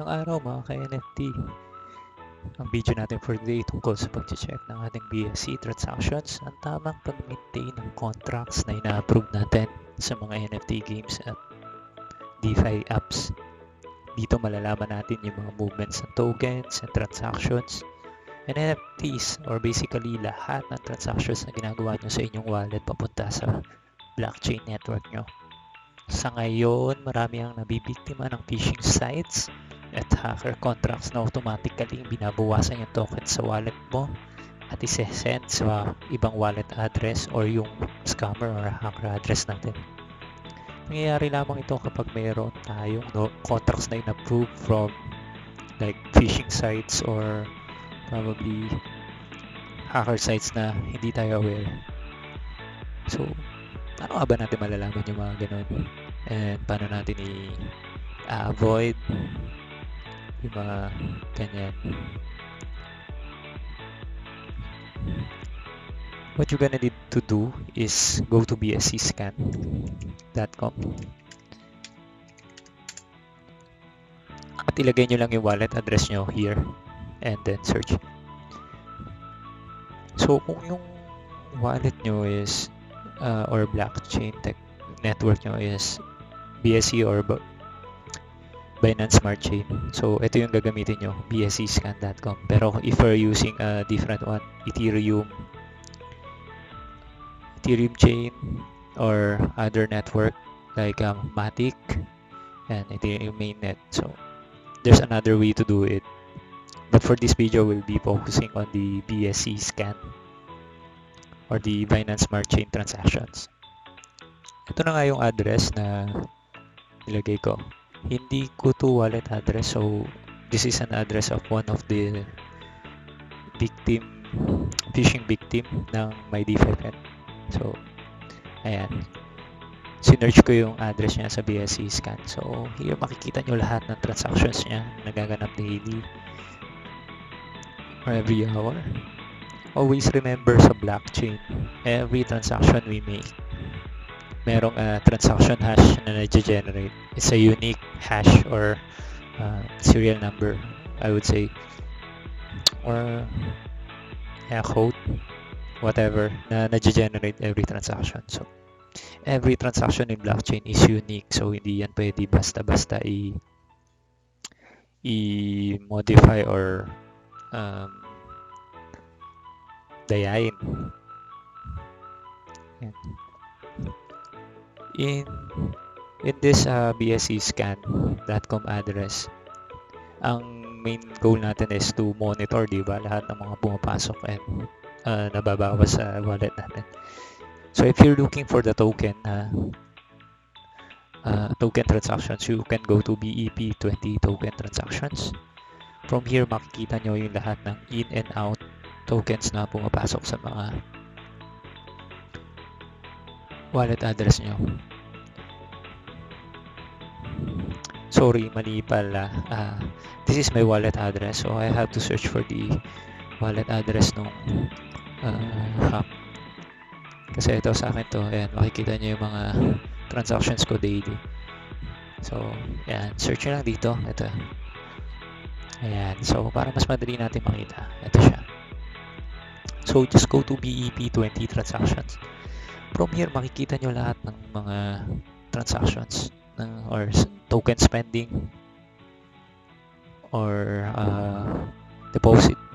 araw mga ka-NFT. Ang video natin for today tungkol sa pag-check ng ating BSC transactions, ang tamang pag-maintain ng contracts na ina-approve natin sa mga NFT games at DeFi apps. Dito malalaman natin yung mga movements ng tokens and transactions and NFTs, or basically lahat ng transactions na ginagawa nyo sa inyong wallet papunta sa blockchain network nyo. Sa ngayon, marami ang nabibiktima ng phishing sites at hacker contracts na automatically binabawasan yung token sa wallet mo at isesend sa ibang wallet address or yung scammer or hacker address natin. Nangyayari lamang ito kapag mayroon tayong contracts na in-approve from like phishing sites or probably hacker sites na hindi tayo aware. So, paano ba natin malalaman yung mga ganun? And paano natin i-avoid yung mga ganyan? What you're gonna need to do is go to bscscan.com at ilagay nyo lang yung wallet address nyo here and then search. So kung yung wallet nyo is or blockchain tech network nyo is BSC or Binance Smart Chain, so ito yung gagamitin nyo, bscscan.com. Pero if you're using a different one, Ethereum chain or other network like Matic and Ethereum mainnet, so there's another way to do it. But for this video, we'll be focusing on the BSC scan or the Binance Smart Chain transactions. Ito na nga yung address na nilagay ko. Hindi ko to wallet address, so this is an address of one of the phishing victim ng my DeFi friend. So, ayan. Sinerch ko yung address niya sa BSC scan. So, here makikita nyo lahat ng transactions niya na nagaganap daily or every hour. Always remember sa blockchain, every transaction we make, merong transaction hash na na-generate. It's a unique hash or serial number, I would say, or code, whatever, na na-generate every transaction. So, every transaction in blockchain is unique. So, hindi yan pwede basta-basta i-modify or dayain. Yan. In this bscscan.com address, ang main goal natin is to monitor, di ba, lahat ng mga pumapasok and nababawas sa wallet natin. So if you're looking for the token token transactions, you can go to BEP20 token transactions. From here, makikita nyo yung lahat ng in and out tokens na pumapasok sa mga wallet address nyo. Sorry, mali pala. This is my wallet address, so I have to search for the wallet address nung hack. Kasi ito sa akin to, ayan, makikita nyo yung mga transactions ko daily. So, ayan, search nyo lang dito. Ito. Ayan, so para mas madali natin makita, ito siya. So, just go to BEP20 transactions. From here, makikita nyo lahat ng mga transactions or token spending or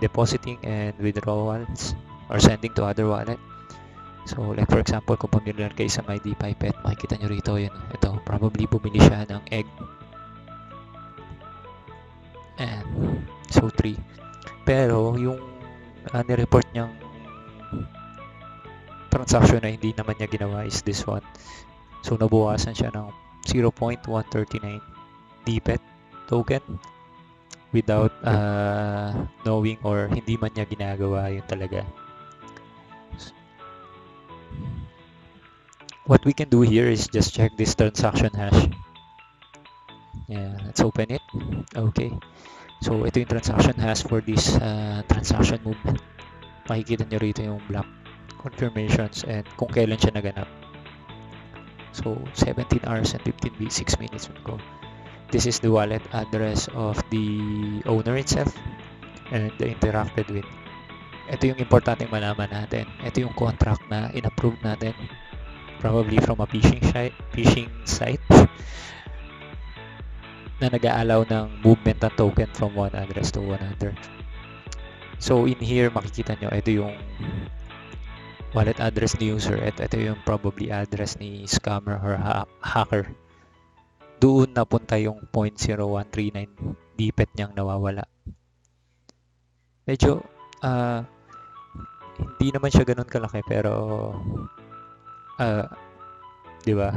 depositing and withdrawals or sending to other wallet. So, like for example, kung familiar kayo sa my DeFi pet, makikita nyo rito yun. Ito, probably bumili siya ng egg. And so 3. Pero yung nireport niyang transaction na hindi naman niya ginawa is this one. So, nabuwasan siya ng 0.139 DPET token without knowing or hindi man niya ginagawa yun talaga. What we can do here is just check this transaction hash. Yeah, let's open it. Okay. So, ito yung transaction hash for this transaction movement. Makikita nyo rito yung block confirmations and kung kailan siya naganap. So, 17 hours and 6 minutes ago. This is the wallet address of the owner itself and the interacted with. Ito yung importanteng malaman natin. Ito yung contract na in-approve natin, probably from a phishing site na nag-aalaw ng movement ng token from one address to another. So in here, makikita nyo, ito yung wallet address ni user at ito yung probably address ni scammer or hacker. Doon napunta yung 0.0139 DPET niyang nawawala. Medyo hindi naman siya ganun kalaki pero di ba?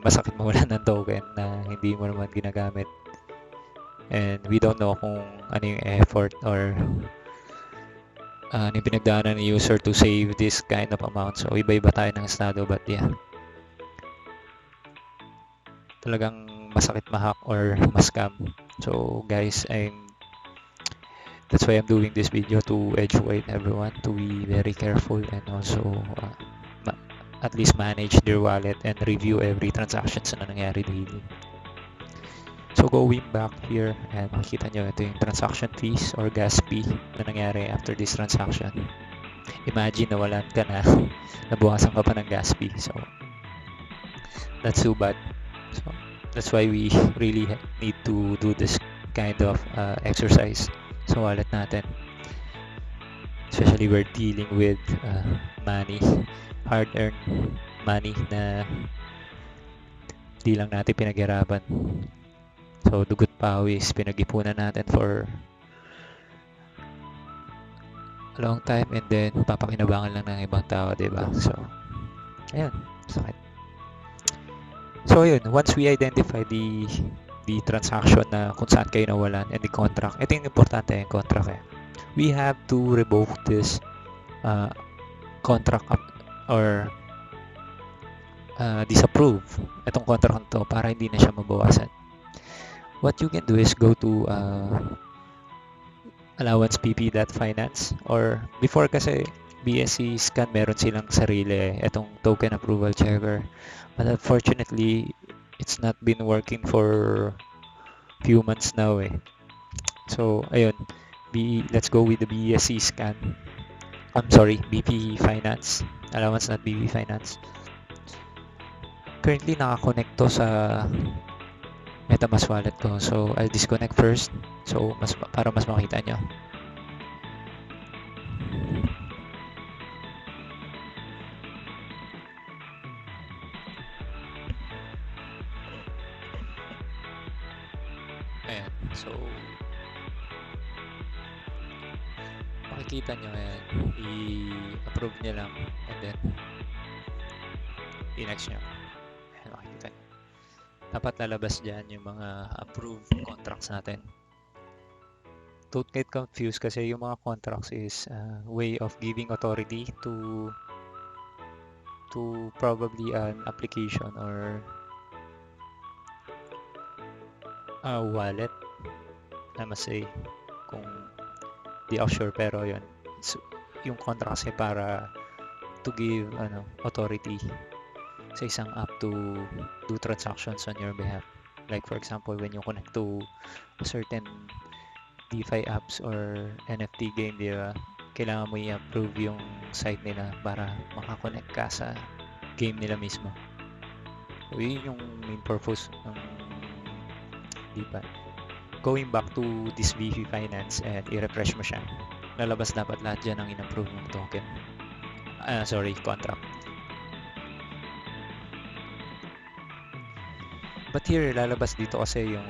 Masakit mawalan ng token na hindi mo naman ginagamit. And we don't know kung ano yung effort or ano yung pinagdaanan ng user to save this kind of amount. So iba-iba tayo ng estado, but yeah. Talagang masakit ma-hack or ma-scam. So guys, that's why I'm doing this video, to educate everyone to be very careful and also at least manage their wallet and review every transaction na nangyari daily. So going back here, and makikita nyo ito yung transaction fees or gas fee na nangyari after this transaction. Imagine nawalan ka na, nabukasan ka pa ng gas fee. So that's too bad. So that's why we really need to do this kind of exercise sa wallet natin. Especially we're dealing with money, hard-earned money na di lang natin pinaghirapan. So dugot pawis, pinag-ipunan natin for a long time and then papakinabangan lang ng ibang tao, diba? So, ayan, sakit. So ayun, once we identify the transaction na kung saan kayo nawalan and the contract, ito yung importante yung contract eh. We have to revoke this contract or disapprove itong contract to para hindi na siya mabawasan. What you can do is go to allowance.pp.finance or before kasi BSC Scan meron silang sarili itong token approval checker, but unfortunately it's not been working for few months now eh. So ayun, let's go with the BSC Scan. I'm sorry, BP Finance. Allowance not BP Finance. Currently naka-connect to sa MetaMask wallet ko. So I'll disconnect first. So para mas makita nyo. Ayan. So makikita nyo yan. I-approve nyo lang and then i-next nyo. Ayan, makikita nyo. Dapat lalabas dyan yung mga approved contracts natin. Don't get confused kasi yung mga contracts is a way of giving authority to probably an application or a wallet, I must say, kung di ako sure pero yun, yung contract kasi para to give authority sa isang app to do transactions on your behalf. Like for example, when you connect to a certain DeFi apps or NFT game, di ba? Kailangan mo i-approve yung site nila para makakonect ka sa game nila mismo. So yun yung main purpose ng DeFi. Going back to this BP Finance and i-refresh mo siya, lalabas dapat lahat dyan ang in-approve ng token. Contract. But here, lalabas dito kasi yung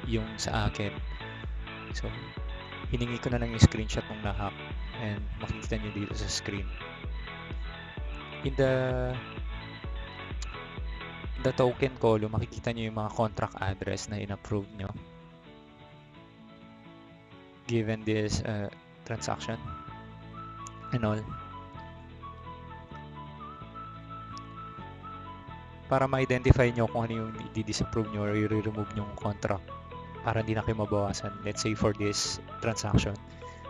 yung sa akin. So, hiningi ko na lang yung screenshot ng na-hack and makikita nyo dito sa screen. In the token column, makikita nyo yung mga contract address na in-approve nyo given this transaction and all. Para ma-identify nyo kung ano yung i-disapprove nyo or i-remove nyo yung contract para hindi na kayo mabawasan. Let's say for this transaction,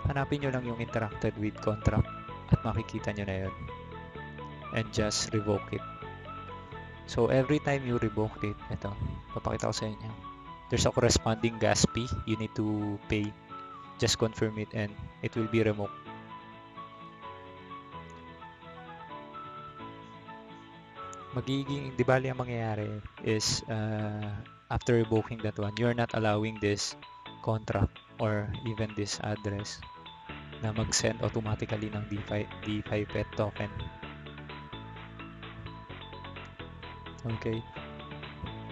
hanapin nyo lang yung interacted with contract at makikita nyo na yun and just revoke it. So every time you revoke it, ito, papakita ko sa inyo. There's a corresponding gas fee you need to pay. Just confirm it and it will be removed. Di bali ang mangyayari is after revoking that one, you're not allowing this contract or even this address na mag-send automatically ng DeFi Pet token. Okay.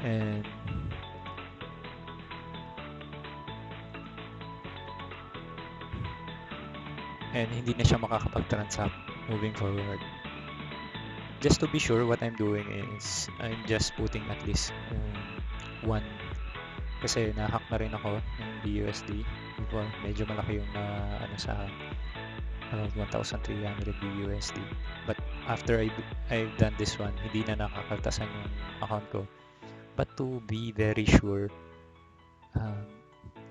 And hindi na siya makakapag-transact moving forward. Just to be sure, what I'm doing is I'm just putting at least one, kasi na-hack na rin ako ng BUSD before. Medyo malaki yung ano sa around 1,300 BUSD. But after I've done this one, hindi na nakakaltasan yung account ko. But to be very sure,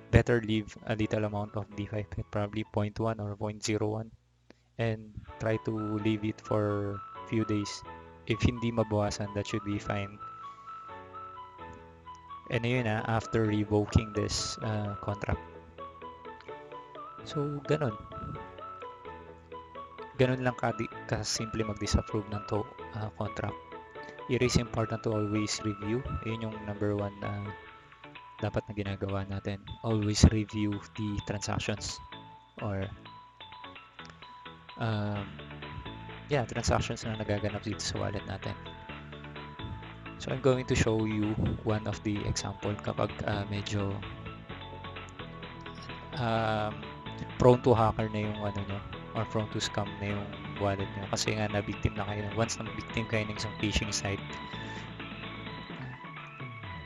better leave a little amount of DeFi, probably 0.1 or 0.01, and try to leave it for few days. If hindi mabawasan, that should be fine. And yun after revoking this contract. So, ganun lang kasimple mag-disapprove ng contract. It is important to always review. Yun yung number one na dapat na ginagawa natin. Always review the transactions or transactions na nagaganap dito sa wallet natin. So I'm going to show you one of the example kapag medyo prone to hacker na yung ano nyo or prone to scam na yung wallet nyo kasi nga na-victim na kayo. Once na-victim kayo ng isang phishing site,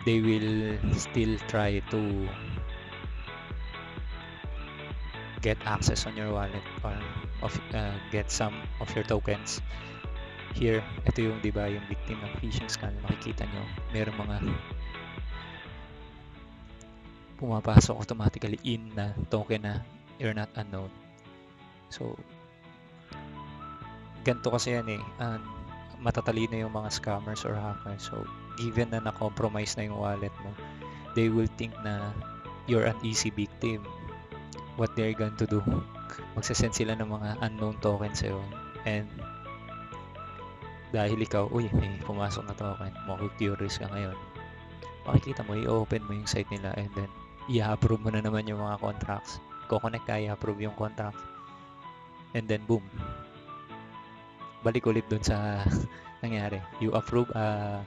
they will still try to get access on your wallet or get some of your tokens. Here, ito yung diba yung victim ng phishing scam. Makikita nyo, mayroong mga pumapasok automatically in na token na you're not unknown. So, ganito kasi yan matatalino yung mga scammers or hackers. So, given na na-compromise na yung wallet mo, they will think na you're an easy victim. What they're going to do, magsasend sila ng mga unknown tokens sa'yo. And dahil ikaw, may pumasok na token, curious ka ngayon, makikita mo, i-open mo yung site nila and then i-approve mo na naman yung mga contracts. Ko-connect ka, i-approve yung contract. And then boom. Balik ulit dun sa nangyari. You approve a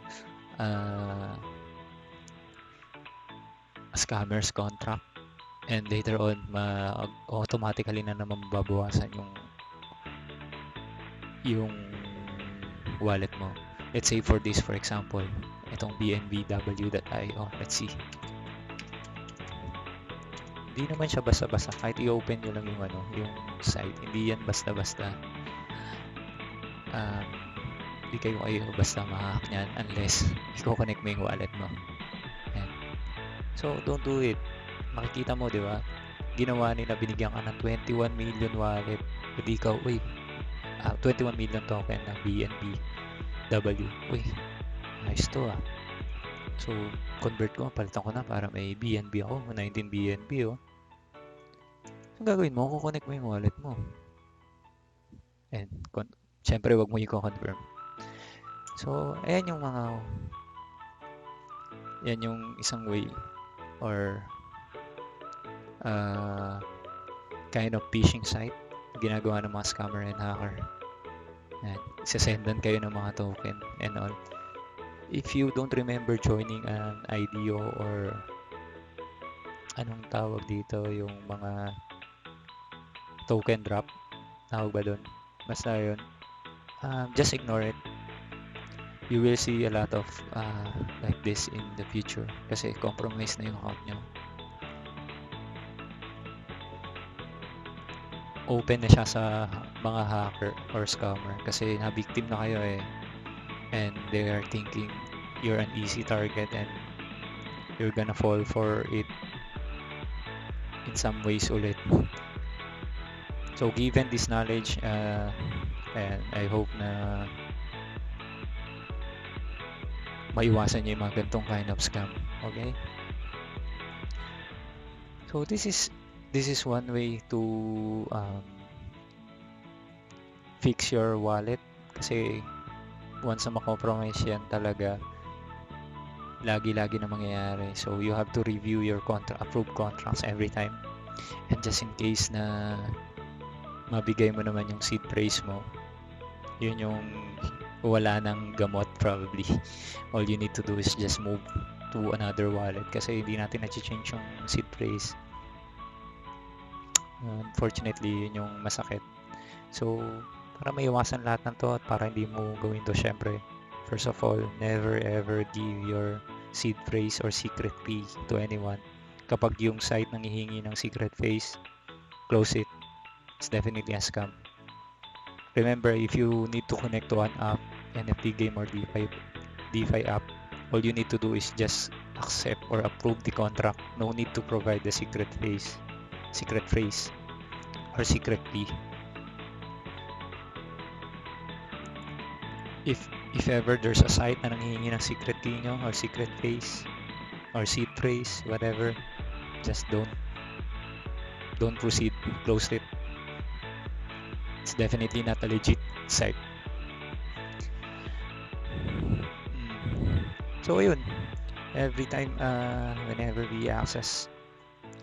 scammer's contract and later on automatically na naman mababawasan yung wallet mo. Let's say for this, for example, itong bnbw.io. Let's see. Hindi naman siya basta-basta. Kahit i-open nyo lang yung site. Hindi yan basta-basta. Hindi kayo basta ma-hack niyan unless i-connect mo yung wallet mo. Ayan. So, don't do it. Makikita mo, di ba? Ginawa nila, binigyan ka ng 21 million wallet. Hindi ikaw, 21 million token ng BNB-W. Nice to So, convert ko, palitan ko na para may BNB ako. 19 BNB, So, gagawin mo, kukonect mo yung wallet mo. And, syempre, wag mo i-confirm. So, ayan yung isang way or kind of phishing site ginagawa ng mga scammer and hacker. Ayan, isasendan kayo ng mga token and all. If you don't remember joining an IDO or anong tawag dito, yung mga token drop, tawag ba doon? Basta yun. Just ignore it. You will see a lot of like this in the future kasi compromise na yung account nyo. Open na siya sa mga hacker or scammer kasi na-victim na kayo and they are thinking you're an easy target and you're gonna fall for it in some ways ulit. So given this knowledge and I hope na maiwasan nyo yung mga ganitong kind of scam. Okay? So this is one way to fix your wallet, kasi once na makompromise yan talaga, lagi-lagi na mangyayari. So you have to review your approved contracts every time. And just in case na mabigay mo naman yung seed phrase mo, yun yung wala ng gamot probably. All you need to do is just move to another wallet, kasi hindi natin na-change yung seed phrase. Unfortunately, yun yung masakit. So, para maiwasan lahat ng to at para hindi mo gawin to, syempre, first of all, never ever give your seed phrase or secret key to anyone. Kapag yung site nanghihingi ng secret phrase, close it. It's definitely a scam. Remember, if you need to connect to an app, NFT game or DeFi app, all you need to do is just accept or approve the contract. No need to provide the secret phrase, or secret key. If ever there's a site na nanghihingi ng secret key nyo or secret phrase or seed phrase, whatever, just don't proceed. Close it. It's definitely not a legit site. So ayun, every time whenever we access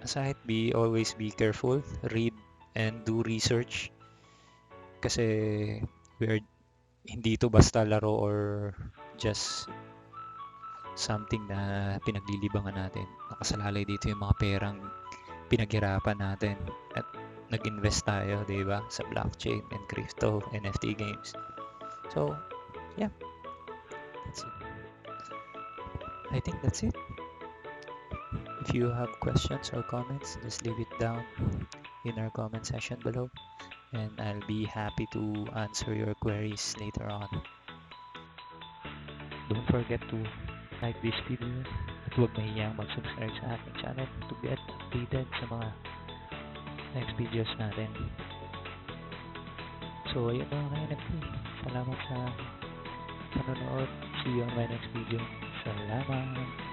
a site, always be careful, read and do research, kasi hindi ito basta laro or just something na pinaglilibangan natin. Nakasalalay dito yung mga perang pinaghirapan natin at nag-invest tayo, di ba, sa blockchain and crypto, NFT games. So, yeah. That's it. I think that's it. If you have questions or comments, just leave it down in our comment section below, and I'll be happy to answer your queries later on. Don't forget to like this video at huwag mahiyang mag-subscribe sa ating channel to get updated sa mga next videos natin. So ayun mga NFT, salamat sa panonood. See you on my next video. Salamat!